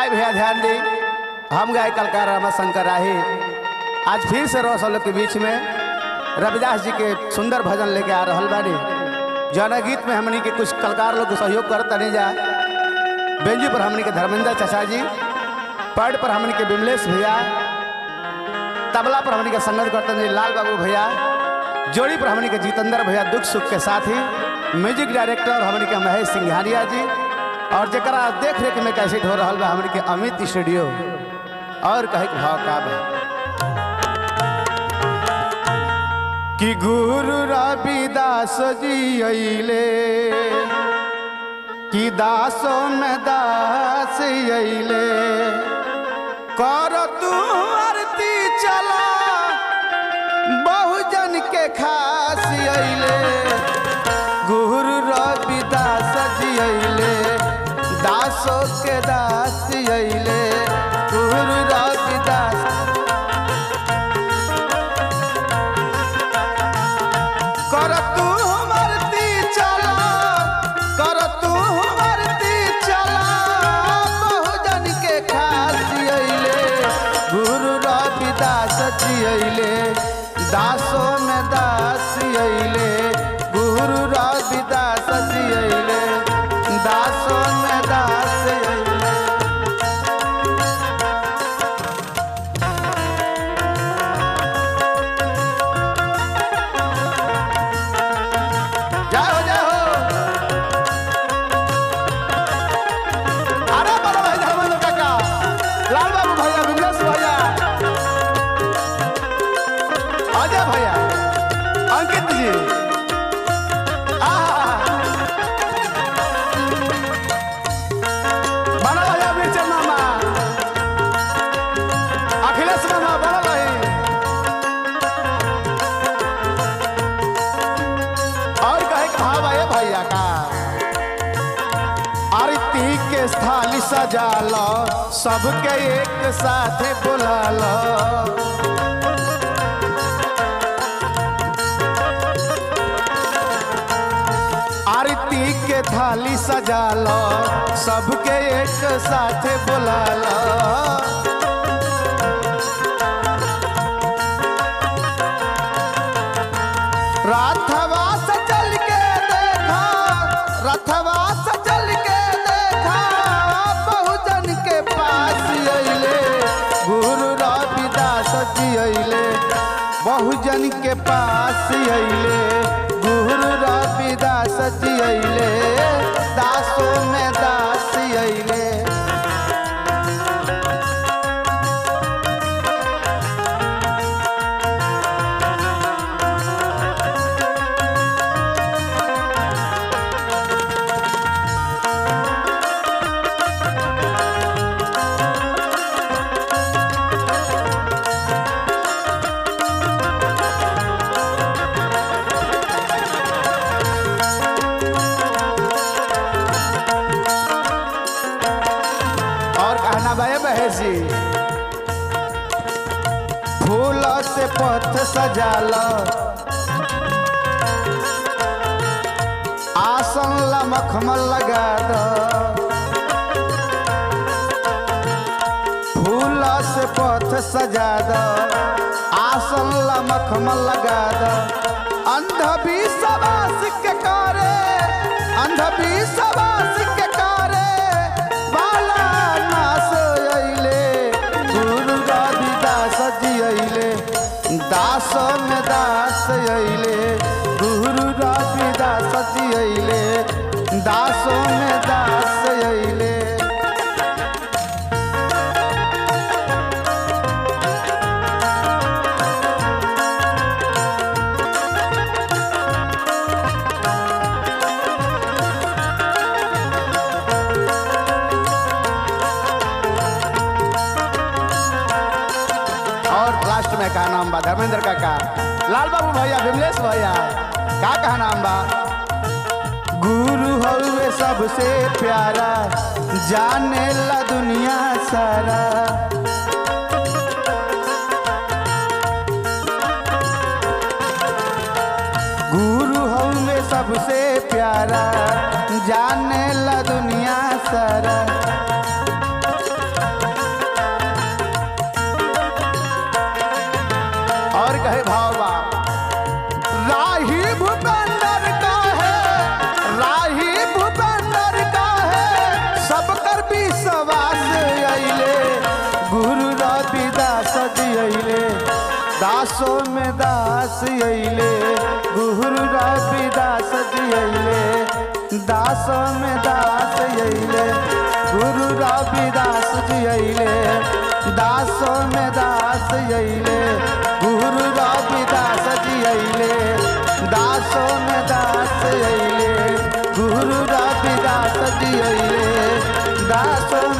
आए भैया ध्यान दी, हम गाय कलकार रामाशंकर राही आज फिर से रहो सब लोग के बीच में रविदास जी के सुंदर भजन लेके आ रहल बानी। जौना गीत में हमनी के कुछ कलाकार लोग सहयोग करता नहीं जा। बेंजू पर हमनी के धर्मेंद्र चाचा जी, पैड पर हमनी के विमलेश भैया, तबला पर हमनी के संगत करते नहीं लाल बाबू भैया, जोड़ी पर हमनी के जितेंद्र भैया दुख सुख के साथ ही म्यूजिक डायरेक्टर हमनी के महेश सिंघानिया जी, और जरा देख रेख में कैसे हो रहा बा हमनी के अमित स्टूडियो। और कहे के भाव का बा कि गुरु रविदास जी अइले कि दासो में दास अइले, कर तू आरती चला बहुजन के खास अइले। गुरु रविदास जी अइले दासो के दास अइले। गुरु रविदास कर तू आरती चला, कर तू आरती चला बहुजन के खास अइले। गुरु रविदास जी अइले दासो में दास अइले। गुरु रविदास जी अइले दासो में दास अइले। जाओ जाओ अरे बड़ा भाई धर्मेंद्र काका, लाल बाबू भैया, विमलेश भैया, अजय भैया, अंकित जी, बड़ा भैया मिर्चन मामा, अखिलेश मामा, बड़ा भाई। और कहे के भाव है भैया का आरती के थाली सजा लो, सबके एक साथ बुला लो। आरती के थाली सजा लो, सबके एक साथ बुला लो। रथवा से चल के देखा, रथवा से चल के देखा बहुजन के पास अइले। गुरु रविदास जी अइले बहुजन के पास अइले। गुरु रविदास जी अइले दासो में दास अइले। जी फूल से पथ सजाल, आसन ला मखमल लगा दो। फूल से पथ सजा दो, आसन ला मखमल लगा दो। अंधविश्वास के करे, अंधविश्वास के करे बाला नास अइले। गुरु रविदास जी अइले दासो में दास अइले। गुरु रविदास जी अइले दासो में दास अइले। में का नाम बा धर्मेंद्र काका, लाल बाबू भैया, विमलेश भैया, का नाम बा। गुरु हवे सबसे प्यारा, जाने ला दुनिया सारा। गुरु हवे सबसे प्यारा, जाने ला दुनिया सारा। दासों में दास अइले गुरु रविदास जी अइले दासों में दास अइले गुरु रविदास जी अइले दासों में दास अइले गुरु रविदास जी अइले दासों में दास अइले गुरु रविदास जी अइले दासों